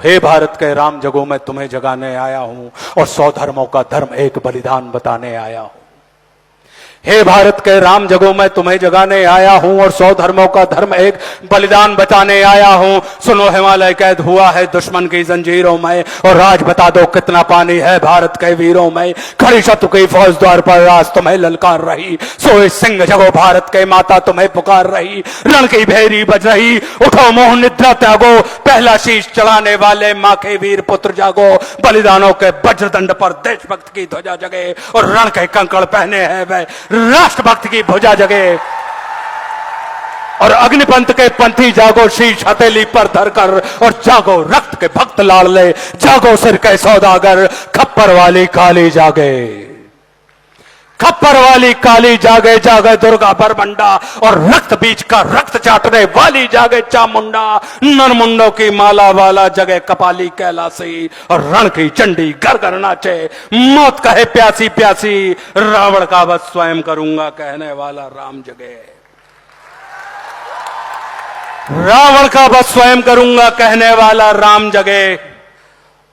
हे भारत के राम जगो, मैं तुम्हें जगाने आया हूं और 100 धर्मों का धर्म एक बलिदान बताने आया हूं। हे भारत के राम जगो, मैं तुम्हें जगाने आया हूं और 100 धर्मों का धर्म एक बलिदान बताने आया हूं। सुनो, हिमालय कैद हुआ है दुश्मन की जंजीरों में और राज बता दो कितना पानी है भारत के वीरों में। खड़ी शत्रु की फौज द्वार पर राज तुम्हें ललकार रही, सोए सिंह जगो भारत के माता तुम्हें पुकार रही। रण की भेरी बज रही, उठो मोह निद्रा त्यागो, पहला शीश चढ़ाने वाले मां के वीर पुत्र जागो। बलिदानों के वज्रदंड पर देशभक्त की ध्वजा जगे और रण के कंकड़ पहने हैं वे राष्ट्रभक्त की भुजा जगे। और अग्निपंथ के पंथी जागो, शीश हथेली पर धरकर और जागो रक्त के भक्त लाडले, जागो सिर के सौदागर, खप्पर वाली काली जागे, खप्पर वाली काली जागे, जागे दुर्गा बरबंडा और रक्त बीज का रक्त चाटने वाली जागे चामुंडा। नरमुंडों की माला वाला जगे कपाली कैलासी और रण की चंडी घर घर नाचे। मौत कहे प्यासी प्यासी, रावण का वध स्वयं करूंगा कहने वाला राम जगे, रावण का वध स्वयं करूंगा कहने वाला राम जगे।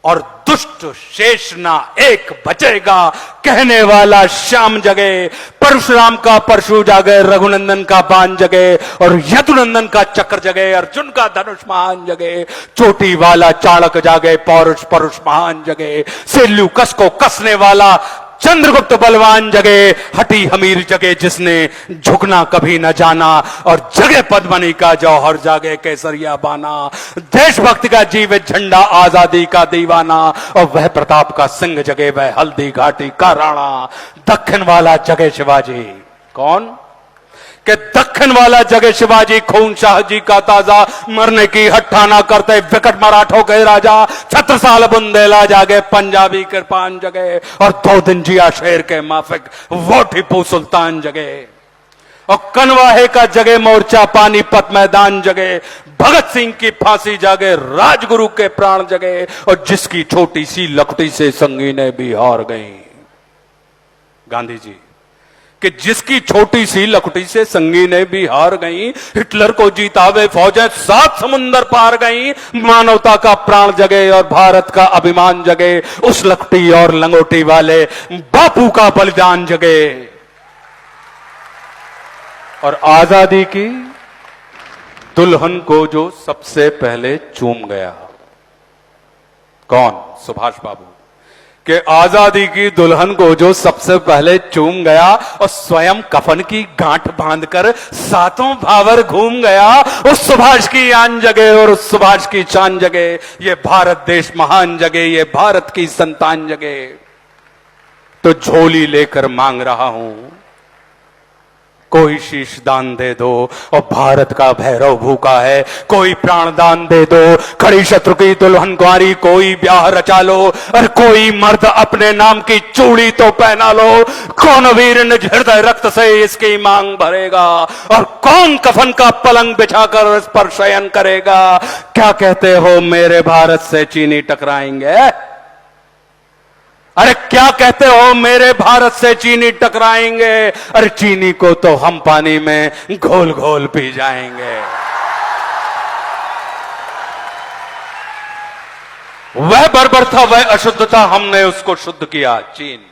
और दुष्ट शेष ना एक बचेगा कहने वाला श्याम जगे। परशुराम का परशु जागे, रघुनंदन का बाण जगे और यदुनंदन का चक्र जगे, अर्जुन का धनुष महान जगे। चोटी वाला चाणक जागे, पौरुष परुष महान जगे। सेल्यू कस को कसने वाला चंद्रगुप्त बलवान जगे। हटी हमीर जगे जिसने झुकना कभी न जाना और जगे पद्मनी का जौहर, जागे केसरिया बाना। देशभक्ति का जीवित झंडा, आजादी का दीवाना और वह प्रताप का सिंह जगे, वह हल्दी घाटी का राणा। दक्षिण वाला जगे शिवाजी, कौन कि दक्षिण वाला जगे शिवाजी, खून शाह जी का ताजा, मरने की हट्ठा ना करते विकट मराठों के राजा। छत्रसाल बुंदेला जागे, पंजाबी कृपान जगे और 2 दिन जिया शेर के माफिक वो टीपू सुल्तान जगे। और कनवाहे का जगे मोर्चा, पानीपत मैदान जगे। भगत सिंह की फांसी जागे, राजगुरु के प्राण जगे और जिसकी छोटी सी लकड़ी से संगीनें भी हार गई। गांधी जी कि जिसकी छोटी सी लकड़ी से संगीनें भी हार गई, हिटलर को जीतावे फौजें 7 समुंदर पार गई। मानवता का प्राण जगे और भारत का अभिमान जगे, उस लकड़ी और लंगोटी वाले बापू का बलिदान जगे। और आजादी की दुल्हन को जो सबसे पहले चूम गया, कौन? सुभाष बाबू। कि आजादी की दुल्हन को जो सबसे पहले चूम गया और स्वयं कफन की गांठ बांधकर 7 भावर घूम गया, उस सुभाष की आन जगे और उस सुभाष की शान जगे। ये भारत देश महान जगे, ये भारत की संतान जगे। तो झोली लेकर मांग रहा हूं, कोई शीश दान दे दो और भारत का भैरव भूखा है, कोई प्राण दान दे दो। खड़ी शत्रु की दुल्हन कुंवारी, कोई ब्याह रचा लो और कोई मर्द अपने नाम की चूड़ी तो पहना लो। कौन वीर निज हृदय रक्त से इसकी मांग भरेगा और कौन कफन का पलंग बिछाकर इस पर शयन करेगा। क्या कहते हो मेरे भारत से चीनी टकराएंगे? अरे क्या कहते हो मेरे भारत से चीनी टकराएंगे? अरे चीनी को तो हम पानी में घोल घोल पी जाएंगे। वह बर्बरता, वह अशुद्धता, हमने उसको शुद्ध किया। चीन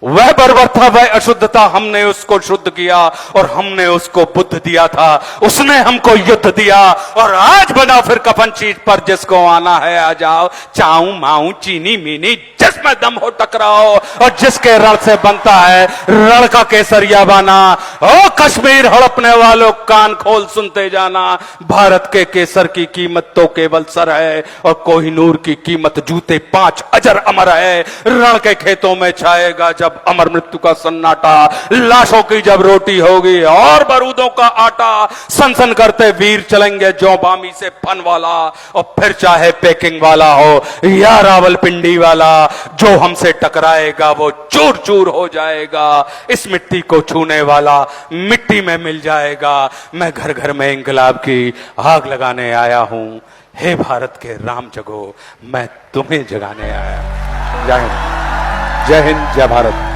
वह बर्बर था, वह अशुद्धता, हमने उसको शुद्ध किया और हमने उसको बुद्ध दिया था। उसने हमको युद्ध दिया और आज बना फिर कफन चीज पर, जिसको आना है आ जाओ। चाऊ माऊ चीनी मीनी जिसमें दम हो टकराओ और जिसके रण से बनता है रण का केसरिया बाना। ओ कश्मीर हड़पने वालों कान खोल सुनते जाना, भारत के केसर की कीमत तो केवल सर है और कोहिनूर की कीमत जूते 5 अजर अमर है। रण के खेतों में छाएगा जब अमर मृत्यु का सन्नाटा, लाशों की जब रोटी होगी और बारूदों का आटा। सनसन करते वीर चलेंगे जो बामी से फन वाला, और फिर चाहे पेकिंग वाला हो या रावलपिंडी वाला, जो हमसे टकराएगा वो चूर चूर हो जाएगा। इस मिट्टी को छूने वाला मिट्टी में मिल जाएगा। मैं घर घर में इंकलाब की आग लगाने आया हूं। हे भारत के राम जगो, मैं तुम्हें जगाने आया। जय हिंद, जय हिंद, जय भारत।